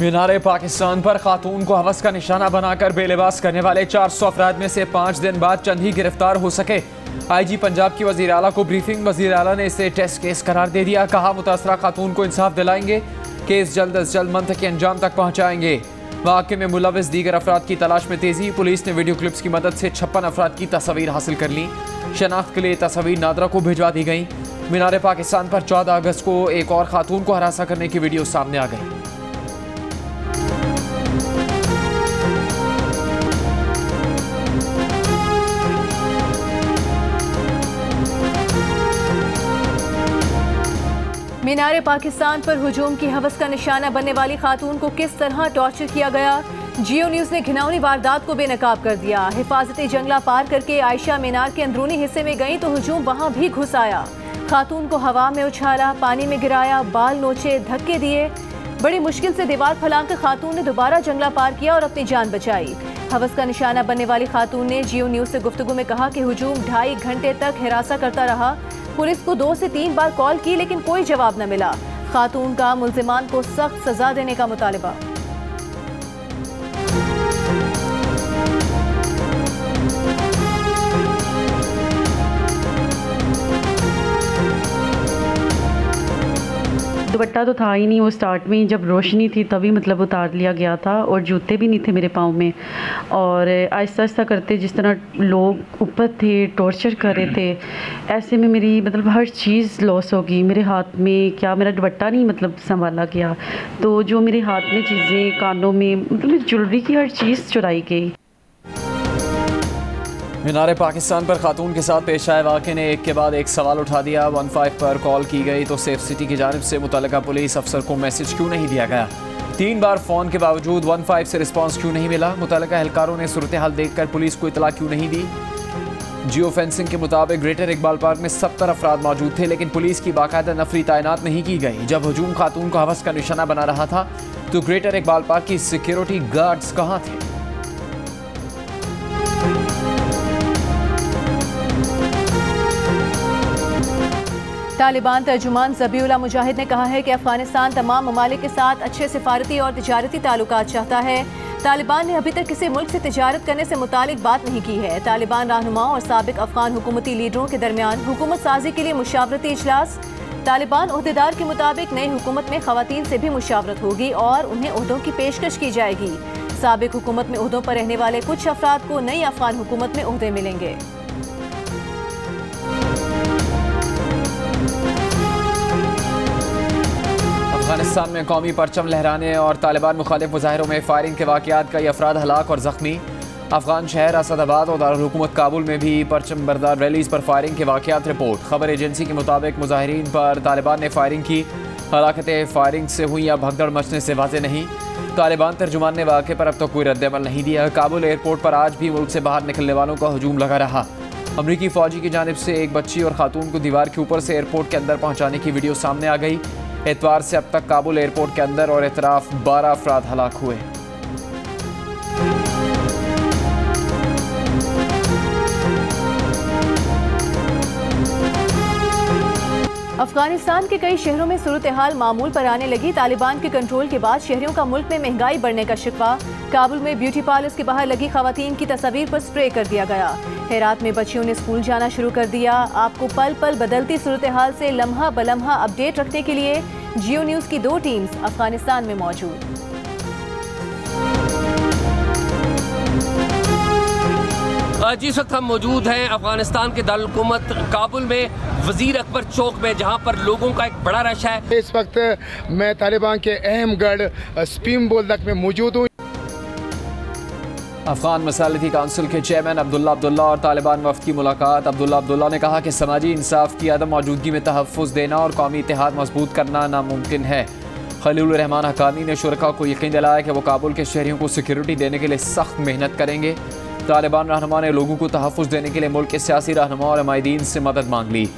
मीनार पाकिस्तान पर खातून को हवस का निशाना बनाकर बेलिबास करने वाले 400 अफराद में से 5 दिन बाद चंद ही गिरफ्तार हो सके। IG पंजाब की वज़ीर आला को ब्रीफिंग। वज़ीर आला ने इसे टेस्ट केस करार दे दिया। कहा मुतासरा खातून को इंसाफ दिलाएंगे, केस जल्द अज जल्द मंतकी अंजाम तक पहुँचाएंगे। वाक़े में मुलविस दीगर अफराद की तलाश में तेज़ी। पुलिस ने वीडियो क्लिप्स की मदद से 56 अफराद की तस्वीर हासिल कर ली। शनाख्त के लिए तस्वीर नादरा को भिजवा दी गई। मीनार पाकिस्तान पर 14 अगस्त को एक और खातून को हरासा करने की वीडियो सामने आ गई। मीनार पाकिस्तान पर हुजूम की हवस का निशाना बनने वाली खातून को किस तरह टॉर्चर किया गया। जियो न्यूज़ ने घिनौनी वारदात को बेनकाब कर दिया। हिफाजती जंगला पार करके आयशा मीनार के अंदरूनी हिस्से में गई तो हुजूम वहां भी घुस आया। खातून को हवा में उछाला, पानी में गिराया, बाल नोचे, धक्के दिए। बड़ी मुश्किल से दीवार फैलाकर खातून ने दोबारा जंगला पार किया और अपनी जान बचाई। हवस का निशाना बनने वाली खातून ने जियो न्यूज़ से गुफ्तगू में कहा कि हुजूम 2.5 घंटे तक हिरासा करता रहा। पुलिस को 2 से 3 बार कॉल की लेकिन कोई जवाब न मिला। खातून का मुल्जिमान को सख्त सजा देने का मुतालबा। दुपट्टा तो था ही नहीं, वो स्टार्ट में जब रोशनी थी तभी मतलब उतार लिया गया था और जूते भी नहीं थे मेरे पाँव में। और आहिस्ता आहिस्ता करते जिस तरह लोग ऊपर थे टॉर्चर कर रहे थे, ऐसे में मेरी मतलब हर चीज़ लॉस होगी। मेरे हाथ में क्या मेरा दुपट्टा नहीं मतलब संभाला गया, तो जो मेरे हाथ में चीज़ें, कानों में मतलब मेरी ज्वेलरी की हर चीज़ चुराई गई। मीनार पाकिस्तान पर खातून के साथ पेश आए वाक़े ने एक के बाद एक सवाल उठा दिया। 15 पर कॉल की गई तो सेफ सिटी की जानिब से मुतल्लिका पुलिस अफसर को मैसेज क्यों नहीं दिया गया। 3 बार फ़ोन के बावजूद 15 से रिस्पांस क्यों नहीं मिला। मुतल्लिका एहलकारों ने सूरत हाल देखकर पुलिस को इतला क्यों नहीं दी। जियो फेंसिंग के मुताबिक ग्रेटर इकबाल पार्क में 70 अफराद मौजूद थे लेकिन पुलिस की बाकायदा नफरी तैनात नहीं की गई। जब हुजूम खातून को हवस का निशाना बना रहा था तो ग्रेटर इकबाल पार्क की सिक्योरिटी गार्ड्स कहाँ थे। तालिबान तर्जुमान ज़बीउल्लाह मुजाहिद ने कहा है कि अफगानिस्तान तमाम ममालिक के साथ अच्छे सिफारती और तिजारती ताल्लुकात चाहता है। तालिबान ने अभी तक किसी मुल्क से तिजारत करने से मुतालिक बात नहीं की है। तालिबान रहनुमाओं और साबिक अफगान हुकूमती लीडरों के दरमियान हुकूमत साजी के लिए मुशावरती इजलास। तालिबान ओहदेदार के मुताबिक नई हुकूमत में खवातीन से भी मुशावरत होगी और उन्हें ओहदों की पेशकश की जाएगी। साबिक हुकूमत में ओहदों पर रहने वाले कुछ अफराद को नई अफगान हुकूमत में ओहदे मिलेंगे। अफगानिस्तान में कौमी परचम लहराने और तालिबान मुखालिफ मुजाहिरों में फायरिंग के वाक़यात कई अफराद हलाक और ज़ख्मी। अफगान शहर असदाबाद और दारुल हुकूमत काबुल में भी परचम बरदार रैलीज़ पर फायरिंग के वाक़यात रिपोर्ट। खबर एजेंसी के मुताबिक मुजाहिरीन पर तालिबान ने फायरिंग की। हलाकतें फायरिंग से हुई या भगदड़ मचने से वाज़े नहीं। तालिबान तर्जुमान ने वाक़े पर अब तक कोई रद्द-ए-अमल नहीं दिया। काबुल एयरपोर्ट पर आज भी मुल्क से बाहर निकलने वालों का हजूम लगा रहा। अमरीकी फ़ौजी की जानिब से एक बच्ची और खातून को दीवार के ऊपर से एयरपोर्ट के अंदर पहुँचाने की वीडियो सामने आ गई। एतवार से अब तक काबुल एयरपोर्ट के अंदर और इतराफ 12 अफराद हलाक हुए। अफगानिस्तान के कई शहरों में सूरत हाल मामूल पर आने लगी। तालिबान के कंट्रोल के बाद शहरियों का मुल्क में महंगाई बढ़ने का शिकवा। काबुल में ब्यूटी पार्लर्स के बाहर लगी खवातीन की तस्वीर पर स्प्रे कर दिया गया। हेरात में बच्चियों ने स्कूल जाना शुरू कर दिया। आपको पल पल बदलती सूरत हाल से लम्हा बलम्हा अपडेट रखने के लिए जियो न्यूज़ की 2 टीम्स अफगानिस्तान में मौजूद। जिस वक्त हम मौजूद हैं अफगानिस्तान के दारुल हुकूमत काबुल में वजीर अकबर चौक में, जहां पर लोगों का एक बड़ा रश है। इस वक्त मैं तालिबान के अहम गढ़ स्पीम बोलदक में मौजूद हूँ। अफगान मसालती काउंसिल के चेयरमैन अब्दुल्ला और तालिबान वफ़द की मुलाकात। अब्दुल्ला ने कहा कि समाजी इंसाफ की अदम मौजूदगी में तहफ़्फ़ुज़ देना और कौमी इत्तेहाद मजबूत करना नामुमकिन है। खलीलुर रहमान हक्कानी ने शुरका को यकीन दिलाया कि वो काबुल के शहरियों को सिक्योरिटी देने के लिए सख्त मेहनत करेंगे। तालिबान रहनुमा ने लोगों को तहफ़्फ़ुज़ देने के लिए मुल्क के सियासी रहनुमा और हमायदीन से मदद मांग ली।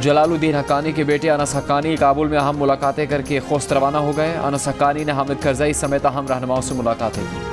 जलालुद्दीन हक्कानी के बेटे अनस हक्कानी काबुल में अहम मुलाकातें करके खुस्त रवाना हो गए। अनस हक्कानी ने हामिद करज़ई समेत अहम रहनुमाओं से मुलाकातें की।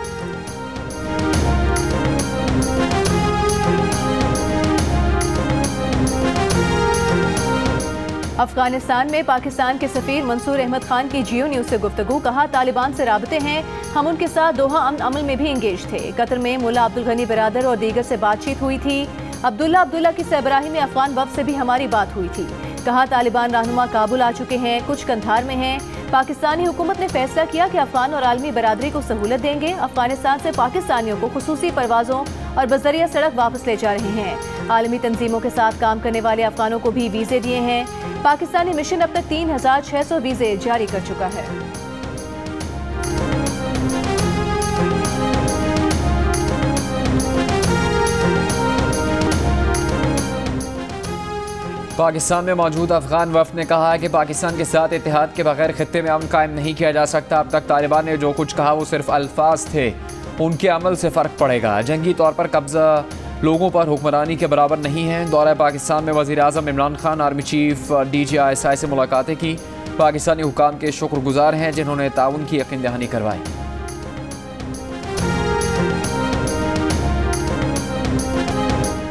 अफगानिस्तान में पाकिस्तान के सफीर मंसूर अहमद खान की जियो न्यूज़ से गुफ्तगू। कहा, तालिबान से राबते हैं, हम उनके साथ दोहा अमन अमल में भी इंगेज थे। कतर में मुल्ला अब्दुल गनी बिरादर और दीगर से बातचीत हुई थी। अब्दुल्ला की सरबराही में अफगान वफ़द से भी हमारी बात हुई थी। कहा, तालिबान रहनुमा काबुल आ चुके हैं, कुछ कंधार में हैं। पाकिस्तानी हुकूमत ने फैसला किया कि अफगान और आलमी बरादरी को सहूलत देंगे। अफगानिस्तान से पाकिस्तानियों को खुसूसी परवाज़ों और बजरिया सड़क वापस ले जा रहे हैं। आलमी तंजीमों के साथ काम करने वाले अफगानों को भी वीज़े दिए हैं। पाकिस्तानी मिशन अब तक 3600 वीज़े जारी कर चुका है। पाकिस्तान में मौजूद अफगान वफ़द ने कहा है कि पाकिस्तान के साथ इत्तेहाद के बगैर खित्ते में अमन कायम नहीं किया जा सकता। अब तक तालिबान ने जो कुछ कहा वो सिर्फ अल्फाज थे, उनके अमल से फ़र्क पड़ेगा। जंगी तौर पर कब्ज़ा लोगों पर हुक्मरानी के बराबर नहीं है। दौरा पाकिस्तान में वज़ीर-ए-आज़म Imran Khan, army chief DGI से मुलाकातें की। पाकिस्तानी हुकाम के शुक्रगुजार हैं जिन्होंने ताउन की यकीन दहानी करवाई।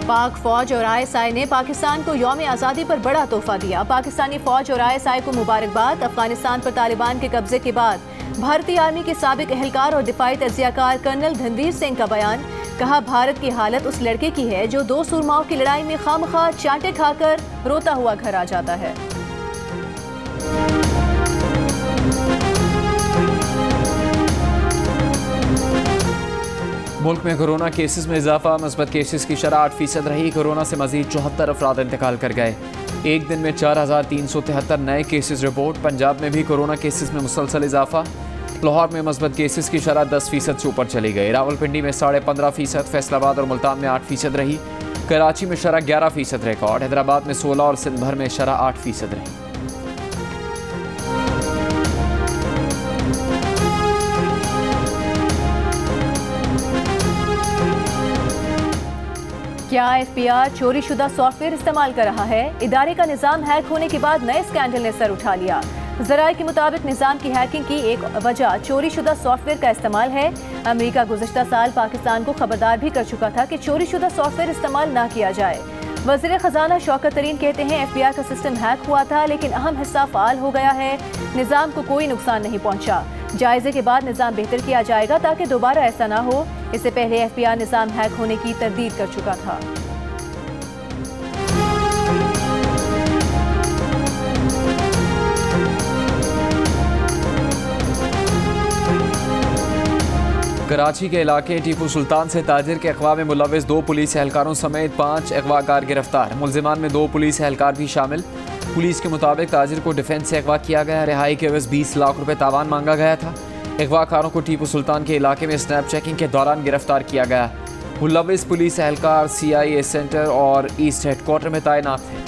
पाक फौज और ISI ने पाकिस्तान को यौम आज़ादी पर बड़ा तोहफा दिया। पाकिस्तानी फौज और ISI को मुबारकबाद। अफगानिस्तान पर तालिबान के कब्जे के बाद भारतीय आर्मी के साबिक एहलकार और दिफाई तजियाकार कर्नल धनवीर सिंह का बयान। कहा, भारत की हालत उस लड़के की है जो 2 सूरमाओं की लड़ाई में खामखा चांटे खाकर रोता हुआ घर आ जाता है। मुल्क में कोरोना केसेस में इजाफा, मस्बत केसेस की शरह 8% रही। कोरोना से मजीद 74 अफराद इंतकाल कर गए। एक दिन में 4373 नए केसेस रिपोर्ट। पंजाब में भी कोरोना केसेस में मुसलसल इजाफा। लाहौर में मस्बत केसेस की शरह 10% से ऊपर चली गई। रावलपिंडी में 15.5%, फैसलाबाद और मुल्तान में 8% रही। कराची में शरह 11% रिकॉर्ड। हैदराबाद में 16 और सिंध भर में शरह 8% रही। क्या FBR चोरी शुदा सॉफ्टवेयर इस्तेमाल कर रहा है? इदारे का निज़ाम हैक होने के बाद नए स्कैंडल ने सर उठा लिया। ज़राए के मुताबिक निज़ाम की हैकिंग की एक वजह चोरी शुदा सॉफ्टवेयर का इस्तेमाल है। अमेरिका गुज़श्ता साल पाकिस्तान को खबरदार भी कर चुका था कि चोरी शुदा सॉफ्टवेयर इस्तेमाल ना किया जाए। वज़ीर ख़जाना शौकत तरीन कहते हैं, FBR का सिस्टम हैक हुआ था लेकिन अहम हिस्सा फ़ाल हो गया है। निज़ाम को कोई नुकसान नहीं पहुँचा। जायजे के बाद निज़ाम बेहतर किया जाएगा ताकि दोबारा ऐसा ना हो। इससे पहले FBR निज़ाम हैक होने की तरदीद कर चुका था। कराची के इलाके टीपू सुल्तान से ताजिर के अगवा में मुलविस 2 पुलिस एहलकारों समेत 5 अगवाकार गिरफ्तार। मुलजिमान में 2 पुलिस एहलकार भी शामिल। पुलिस के मुताबिक ताजिर को डिफेंस से अगवा किया गया। रिहाई के एवज 20 लाख रुपए तावान मांगा गया था। अगवाकारों को टीपू सुल्तान के इलाके में स्नैप चेकिंग के दौरान गिरफ्तार किया गया। मुलविस पुलिस एहलकार CIA सेंटर और ईस्ट हेडक्वार्टर में तैनात थे।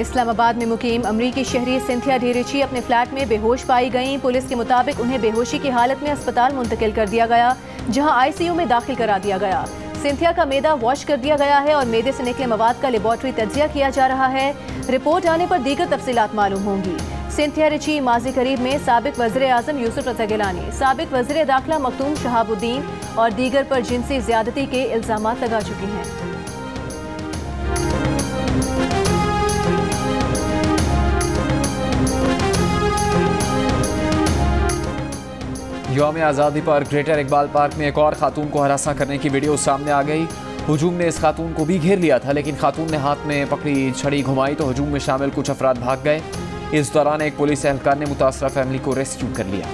इस्लामाबाद में मुकीम अमरीकी शहरी सिंथिया ढेरेची अपने फ्लैट में बेहोश पाई गईं। पुलिस के मुताबिक उन्हें बेहोशी की हालत में अस्पताल मुंतकिल कर दिया गया, जहां ICU में दाखिल करा दिया गया। सिंथिया का मैदा वॉश कर दिया गया है और मैदे से निकले मवाद का लेबॉर्ट्री तज्जिया किया जा रहा है। रिपोर्ट आने पर दीगर तफसीलात मालूम होंगी। सिंथिया रिची माजी करीब में साबिक वज़ीर-ए-आज़म यूसुफ रज़ा गिलानी, साबिक वज़ीर दाखिला मखदूम शहाबुद्दीन और दीगर पर जिनसी ज़्यादती के इल्ज़ामात लगा चुकी हैं। यौम आज़ादी पर ग्रेटर इकबाल पार्क में एक और खातून को हरासा करने की वीडियो सामने आ गई। हुजूम ने इस खातून को भी घेर लिया था, लेकिन खातून ने हाथ में पकड़ी छड़ी घुमाई तो हुजूम में शामिल कुछ अफराद भाग गए। इस दौरान एक पुलिस एहलकार ने मुतासरा फैमिली को रेस्क्यू कर लिया।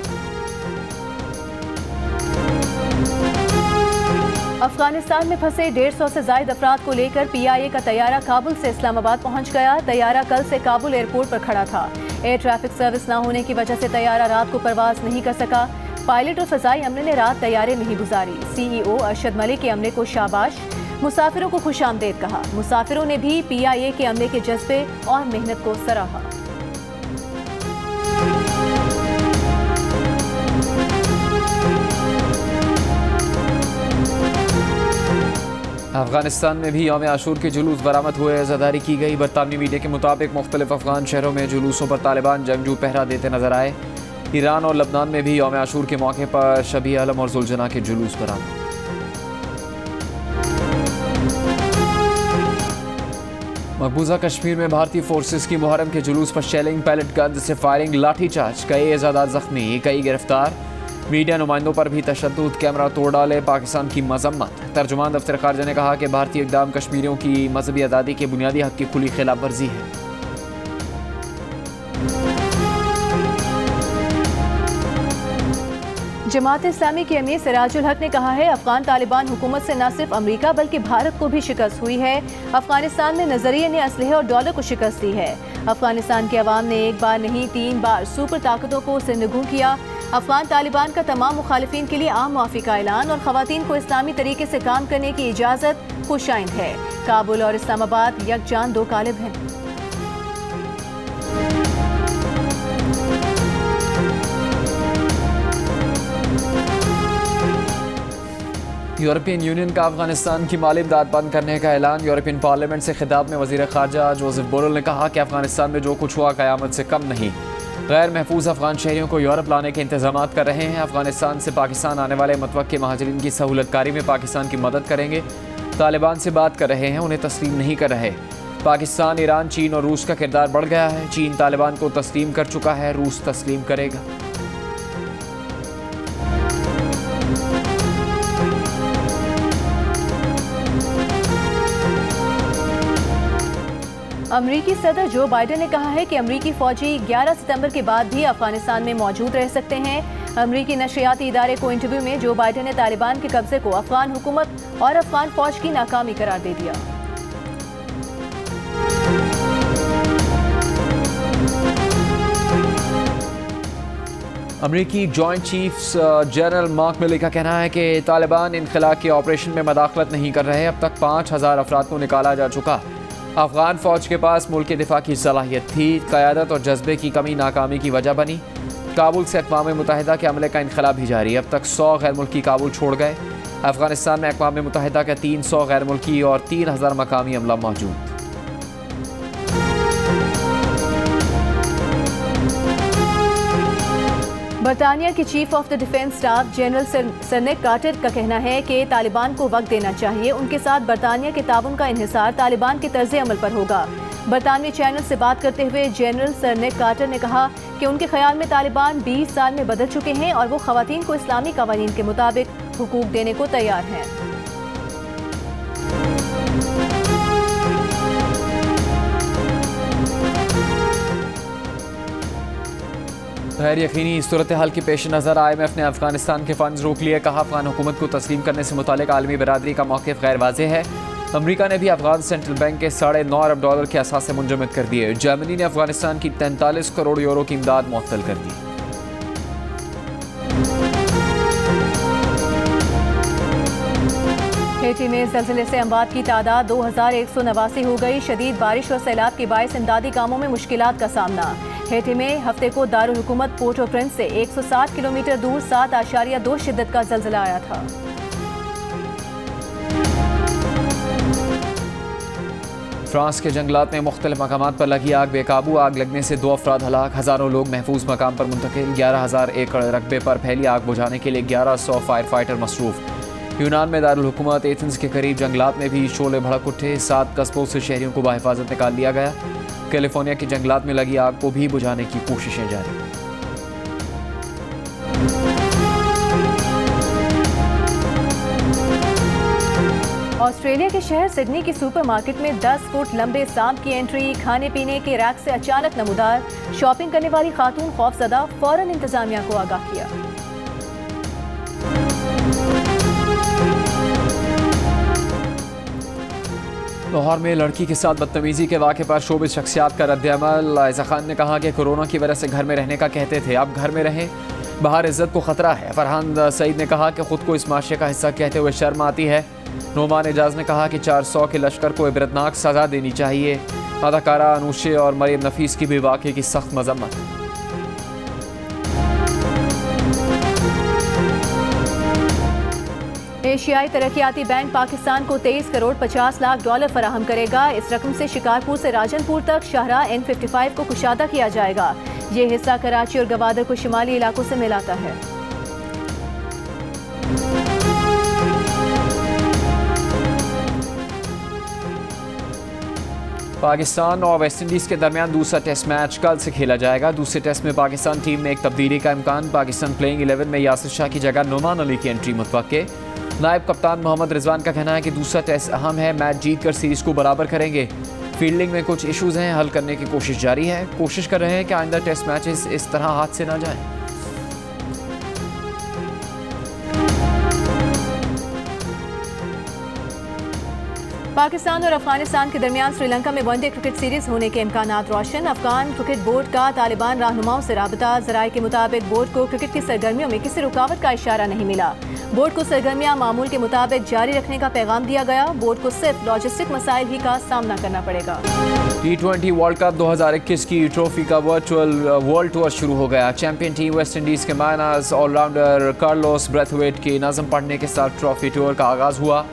अफगानिस्तान में फंसे 150 से ज्यादा अफराद को लेकर PIA का तैयारा काबुल से इस्लामाबाद पहुंच गया। तैयारा कल से काबुल एयरपोर्ट पर खड़ा था। एयर ट्रैफिक सर्विस न होने की वजह से तैयारा रात को परवाज नहीं कर सका। पायलट और फजाई अमले ने रात तैयारे में ही गुजारी। CEO अरशद मलिक के अमले को शाबाश, मुसाफिरों को खुशामदीद कहा। मुसाफिरों ने भी PIA के अमले के जज्बे और मेहनत को सराहा। अफगानिस्तान में भी यौम आशूर के जुलूस बरामद हुए, अज़ादारी की गई। बरतानवी मीडिया के मुताबिक मुख्तलिफ अफगान शहरों में जुलूसों पर तालिबान जंगजू पहरा देते नजर आए। ईरान और लबनान में भी यौम आशूर के मौके पर शबी आलम और जुलजना के जुलूस बरामद। मकबूजा कश्मीर में भारतीय फोर्सेस की मुहर्रम के जुलूस पर शेलिंग, पैलेट गन से फायरिंग, लाठीचार्ज, कई आज़ादात जख्मी, कई गिरफ्तार। मीडिया नुमाइंदों पर भी तशद्दुद, कैमरा तोड़ डाले, पाकिस्तान की मजम्मत। तर्जुमान दफ्तर खारजा ने कहा कि भारतीय इक़दाम कश्मीरियों की मजहबी आज़ादी के बुनियादी हक की खुली खिलाफ वर्जी है। जमात इस्लामी के अमीर सिराजुल हक ने कहा है अफगान तालिबान हुकूमत से न सिर्फ अमेरिका बल्कि भारत को भी शिकस्त हुई है। अफगानिस्तान में नजरिए ने असलहे और डॉलर को शिकस्त दी है। अफगानिस्तान के अवाम ने एक बार नहीं 3 बार सुपर ताकतों को सिरनगू किया। अफगान तालिबान का तमाम मुखालिफिन के लिए आम माफी का ऐलान और खवातीन को इस्लामी तरीके से काम करने की इजाज़त खुशाइंद है। काबुल और इस्लामाबाद यकजान 2 कालिब हैं। यूरोपियन यूनियन का अफगानिस्तान की माली इमदाद बंद करने का ऐलान। यूरोपियन पार्लियामेंट से खिताब में वज़ीर ख़ारजा जोसेफ बोरेल ने कहा कि अफगानिस्तान में जो कुछ हुआ क़यामत से कम नहीं। गैर महफूज अफगान शहरियों को यूरोप लाने के इंतजाम कर रहे हैं। अफगानिस्तान से पाकिस्तान आने वाले मुतवक्के महाजरीन की सहूलतकारी में पाकिस्तान की मदद करेंगे। तालिबान से बात कर रहे हैं, उन्हें तस्लीम नहीं कर रहे। पाकिस्तान, ईरान, चीन और रूस का किरदार बढ़ गया है। चीन तालिबान को तस्लीम कर चुका है, रूस तस्लीम करेगा। अमरीकी सदर जो बाइडेन ने कहा है कि अमरीकी फौजी 11 सितंबर के बाद भी अफगानिस्तान में मौजूद रह सकते हैं। अमरीकी नशरियाती इदारे को इंटरव्यू में जो बाइडेन ने तालिबान के कब्जे को अफगान हुकूमत और अफगान फौज की नाकामी करार दे दिया। अमरीकी जॉइंट चीफ्स जनरल मार्क मिली का कहना है कि तालिबान इनखला के ऑपरेशन में मदाखलत नहीं कर रहे। अब तक 5000 अफराद को निकाला जा चुका। अफगान फौज के पास मुल्क के दिफा की सलाहियत थी। क़यादत और जज्बे की कमी नाकामी की वजह बनी। काबुल से अक़वाम मुत्तहिदा के अमले का इनखला भी जारी। अब तक 100 गैर मुल्की काबुल छोड़ गए। अफगानिस्तान में अक़वाम मुत्तहिदा का 300 गैर मुल्की और 3000 मकामी अमला मौजूद। बरतानिया के chief of the defence staff general sir Nick Carter का कहना है कि तालिबान को वक्त देना चाहिए। उनके साथ बरतानिया के ताउन का इन्हिसार तालिबान के तर्ज अमल पर होगा। बरतानवी चैनल से बात करते हुए जनरल सर नेक कार्टर ने कहा कि उनके ख्याल में तालिबान 20 साल में बदल चुके हैं और वो खवातीन को इस्लामी कवानीन के मुताबिक हुकूक देने को तैयार हैं। गैर यकीनी सूरत हाल की पेश नज़र IMF ने अफगानिस्तान के फंड्स रोक लिए। कहा अफगान हुकूमत को तस्लीम करने से मुतालिक आलमी बरादरी का मौक़िफ़ गैर वाज़ेह है। अमरीका ने भी अफगान सेंट्रल बैंक के $9.5 अरब के असासे मुंजमद कर दिए। जर्मनी ने अफगानिस्तान की 43 करोड़ यूरो की इमदाद मुअत्तल कर दी। हेटी में ज़लज़ले से अमवात की तादाद 2189 हो गई। शदीद बारिश और सैलाब के बायस इमदादी कामों में मुश्किलात का सामना। हेटी में हफ्ते को दारुल हुकूमत पोर्ट ऑ प्रिंस से 160 किलोमीटर दूर 7.2 शिद्दत का ज़लज़ला आया था। फ्रांस के जंगलात में मुख्तलिफ मकामात पर लगी आग बेकाबू। आग लगने से 2 अफराद हलाक, हज़ारों लोग महफूज मकाम पर मुंतकिल। 11,000 एकड़ रकबे पर फैली आग बुझाने के लिए 1100 फायर फाइटर मसरूफ। यूनान में दारुल हुकूमत एथेंस के करीब जंगलात में भी शोले भड़क उठे। 7 कस्बों से शहरियों को बाहिफाजत निकाल लिया गया। कैलिफोर्निया के जंगलात में लगी आग को भी बुझाने की कोशिशें जारी। ऑस्ट्रेलिया के शहर सिडनी की सुपरमार्केट में 10 फुट लंबे सांप की एंट्री। खाने पीने के रैक से अचानक नमूदार। शॉपिंग करने वाली खातून खौफजदा, फौरन इंतजामिया को आगाह किया। लाहौर में लड़की के साथ बदतमीजी के वाक़े पर शोबिज़ शख्सियात का रद्द-ए-अमल। आयशा खान ने कहा कि कोरोना की वजह से घर में रहने का कहते थे, अब घर में रहें, बाहर इज्जत को ख़तरा है। फरहान सईद ने कहा कि ख़ुद को इस माशरे का हिस्सा कहते हुए शर्म आती है। नोमान एजाज ने कहा कि 400 के लश्कर को इबरतनाक सज़ा देनी चाहिए। अदाकारा अनूशे और मरियम नफीस की भी वाक़े की सख्त मजम्मत। एशियाई तरक्याती बैंक पाकिस्तान को 23 करोड़ 50 लाख डॉलर फराहम करेगा। इस रकम से शिकारपुर से राजनपुर तक शाहराह N55 को कुशादा किया जाएगा। ये हिस्सा कराची और गवादर को शुमाली इलाकों से मिलाता है। पाकिस्तान और वेस्ट इंडीज़ के दरमियान दूसरा टेस्ट मैच कल से खेला जाएगा। दूसरे टेस्ट में पाकिस्तान टीम में एक तब्दीली का इम्कान। पाकिस्तान प्लेइंग 11 में यासिर शाह की जगह नुमान अली की एंट्री मुतवक्के। नायब कप्तान मोहम्मद रिजवान का कहना है कि दूसरा टेस्ट अहम है, मैच जीत कर सीरीज़ को बराबर करेंगे। फील्डिंग में कुछ इशूज़ हैं, हल करने की कोशिश जारी है। कोशिश कर रहे हैं कि आइंदा टेस्ट मैचेस इस तरह हाथ से ना जाएं। पाकिस्तान और अफगानिस्तान के दरमियान श्रीलंका में वनडे क्रिकेट सीरीज होने के इम्कानात रोशन। अफगान क्रिकेट बोर्ड का तालिबान रहनुमाओं से राबता। ज़राए के मुताबिक बोर्ड को क्रिकेट की सरगर्मियों में किसी रुकावट का इशारा नहीं मिला। बोर्ड को सरगर्मियां मामूल के मुताबिक जारी रखने का पैगाम दिया गया। बोर्ड को सिर्फ लॉजिस्टिक मसाइल ही का सामना करना पड़ेगा। T20 वर्ल्ड कप 2021 की ट्रॉफी का वर्चुअल वर्ल्ड टूर शुरू हो गया। चैंपियन टीम वेस्ट इंडीज़ के माइनस ऑलराउंडर कार्लोस ब्रेथवेट की नज़म पढ़ने के साथ ट्रॉफी टूर का आगाज़ हुआ।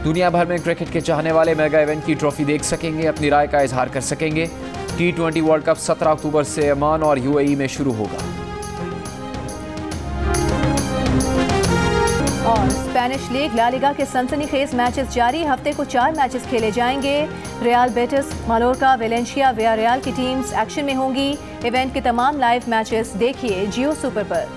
दुनिया भर में क्रिकेट के चाहने वाले मेगा इवेंट की ट्रॉफी देख सकेंगे, अपनी राय का इजहार कर सकेंगे। T20 वर्ल्ड कप 17 अक्टूबर से ओमान और UAE में शुरू होगा। और स्पेनिश लीग ला लीगा के सनसनीखेज मैचेस जारी। हफ्ते को 4 मैचेस खेले जाएंगे। रियल बेटिस, मालोर्का, वेलेंशिया, वियारियल की टीम्स एक्शन में होंगी। इवेंट के तमाम लाइव मैचेस देखिए जियो सुपर पर।